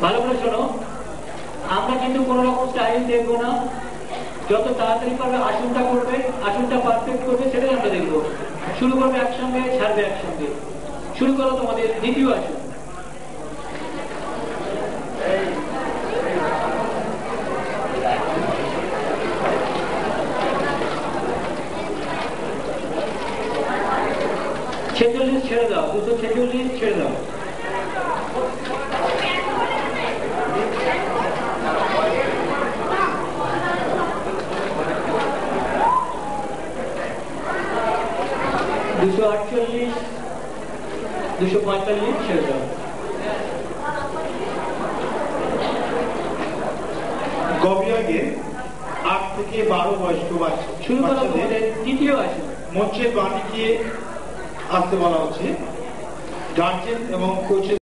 ভালো করে শোনো, আমরা কিন্তু কোন রকম স্টাইল দেখবো না, যত তাড়াতাড়ি পারবে আসনটা করবে, আসনটা পারফেক্ট করবে, সেটাই আমরা দেখবো। শুরু করবে একসঙ্গে, ছাড়বে একসঙ্গে। শুরু করো তোমাদের দ্বিতীয় আসন। ছেচল্লিশ ছেড়ে দাও, 246 ছেড়ে দাও। দুশো 48, 245 ছেড়ে দাও। গবিয়াগে 8 থেকে 12 বয়স্ক বাচ্চা শুরু করো তোমাদের তৃতীয় আসন। মঞ্চের বাঁ দিকে আসতে বলা হচ্ছে। গার্জেন এবং কোচের